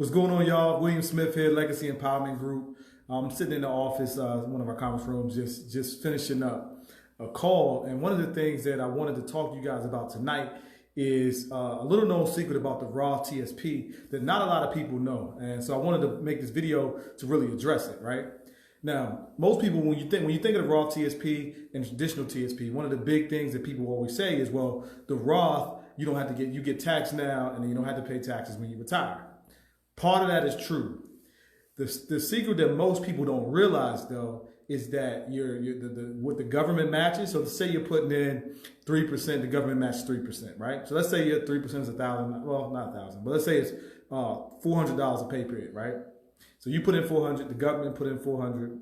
What's going on, y'all? William Smith here, Legacy Empowerment Group. I'm sitting in the office, one of our conference rooms, just finishing up a call. And one of the things that I wanted to talk to you guys about tonight is a little known secret about the Roth TSP that not a lot of people know. And so I wanted to make this video to really address it, right? Now, most people, when you think of the Roth TSP and traditional TSP, one of the big things that people always say is, well, the Roth, you get taxed now and then you don't have to pay taxes when you retire. Part of that is true. The secret that most people don't realize, though, is that what the government matches. So let's say you're putting in 3%, the government matches 3%, right? So let's say your 3% is $1,000. Well, not $1,000, but let's say it's $400 a pay period, right? So you put in 400, the government put in 400,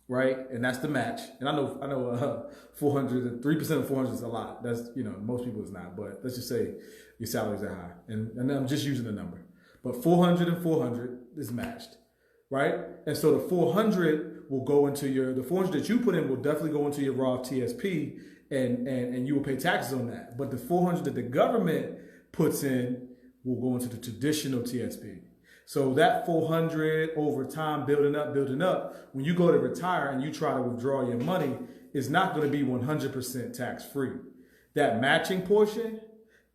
right? And that's the match. And I know 400, 3% of 400 is a lot. That's, most people it's not, but let's just say your salaries are high. And I'm just using the number. But 400 and 400 is matched, right? And so the 400 will go into the 400 that you put in will definitely go into your Roth TSP and you will pay taxes on that. But the 400 that the government puts in will go into the traditional TSP. So that 400 over time building up, when you go to retire and you try to withdraw your money, is not going to be 100% tax free. That matching portion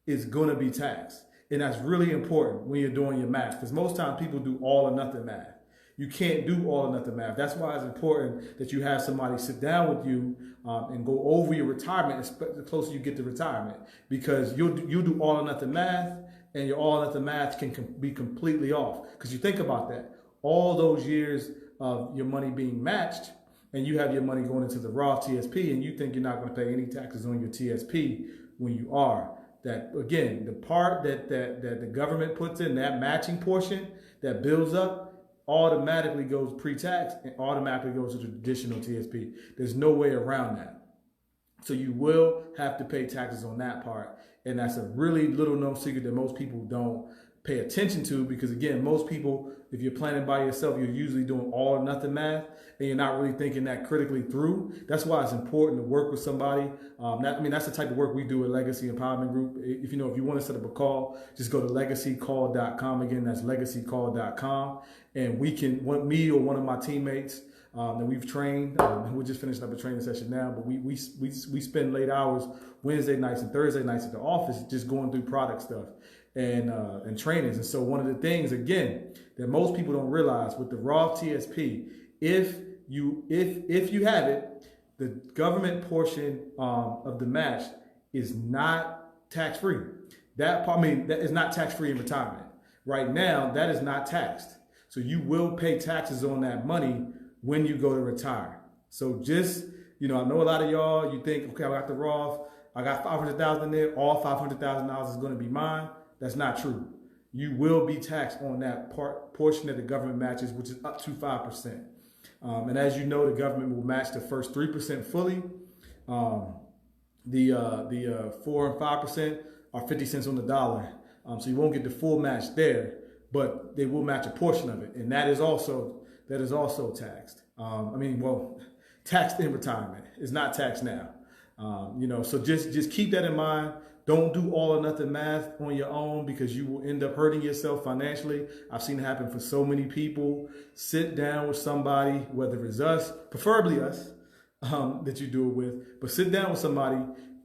is going to be taxed. And that's really important when you're doing your math, because most times people do all or nothing math. You can't do all or nothing math. That's why it's important that you have somebody sit down with you and go over your retirement, the closer you get to retirement, because you'll do all or nothing math, and your all or nothing math can be completely off. Because you think about that, all those years of your money being matched, and you have your money going into the Roth TSP, and you think you're not going to pay any taxes on your TSP when you are. That, again, the part that the government puts in, that matching portion that builds up, automatically goes pre-tax and automatically goes to the traditional TSP. There's no way around that. So you will have to pay taxes on that part. And that's a really little known secret that most people don't pay attention to, because again, most people, if you're planning by yourself, you're usually doing all or nothing math and you're not really thinking that critically through. That's why it's important to work with somebody. That's the type of work we do at Legacy Empowerment Group. If you want to set up a call, just go to legacycall.com. Again, that's legacycall.com. And me or one of my teammates that we've trained, we're just finishing up a training session now, but we spend late hours Wednesday nights and Thursday nights at the office just going through product stuff and trainings. And so one of the things, again, that most people don't realize with the Roth TSP, if you have it, the government portion of the match is not tax free. That is not tax free in retirement. Right now, that is not taxed. So you will pay taxes on that money when you go to retire. So just, I know a lot of y'all, you think, okay, I got the Roth, I got $500,000 in there, all $500,000 is going to be mine. That's not true. You will be taxed on that portion that the government matches, which is up to 5%. And as you know, the government will match the first 3% fully. The 4 and 5% are 50 cents on the dollar. So you won't get the full match there, but they will match a portion of it. And that is also taxed. Taxed in retirement. It's not taxed now. So just keep that in mind. Don't do all or nothing math on your own, because you will end up hurting yourself financially. I've seen it happen for so many people. Sit down with somebody, whether it's us, preferably us, that you do it with, but sit down with somebody,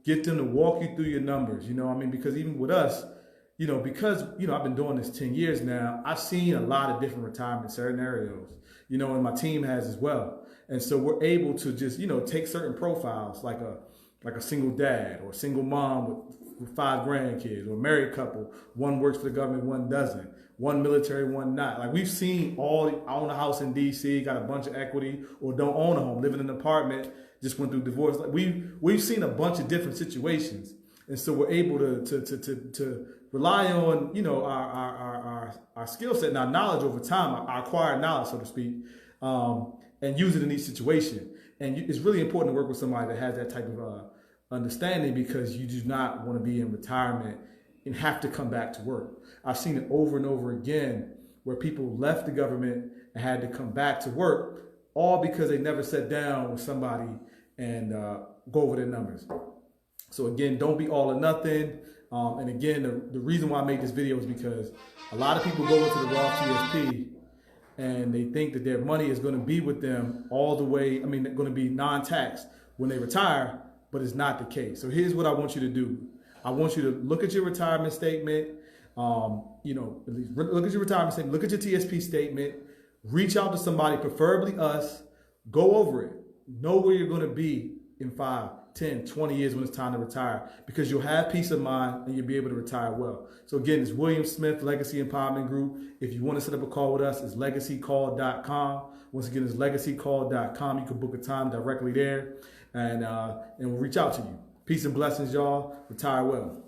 get them to walk you through your numbers. Because even with us, because I've been doing this 10 years now, I've seen a lot of different retirement scenarios, and my team has as well. And so we're able to just, take certain profiles like a single dad or a single mom with 5 grandkids, or a married couple. One works for the government, one doesn't. One military, one not. Like, we've seen own a house in DC, got a bunch of equity, or don't own a home, live in an apartment, just went through divorce. Like, we've seen a bunch of different situations. And so we're able to rely on, our skill set and our knowledge over time, our acquired knowledge, so to speak, and use it in each situation. And it's really important to work with somebody that has that type of understanding, because you do not want to be in retirement and have to come back to work. I've seen it over and over again where people left the government and had to come back to work, all because they never sat down with somebody and go over their numbers. So again, don't be all or nothing. And again, the reason why I made this video is because a lot of people go into the Roth TSP and they think that their money is going to be with them all the way. I mean, they're going to be non-taxed when they retire, but it's not the case. So here's what I want you to do. I want you to look at your retirement statement. You know, at least look at your retirement statement, look at your TSP statement, reach out to somebody, preferably us, go over it. Know where you're going to be in 5, 10, 20 years when it's time to retire, because you'll have peace of mind and you'll be able to retire well. So again, it's William Smith, Legacy Empowerment Group. If you want to set up a call with us, it's legacycall.com. Once again, it's legacycall.com. You can book a time directly there, and we'll reach out to you. Peace and blessings, y'all. Retire well.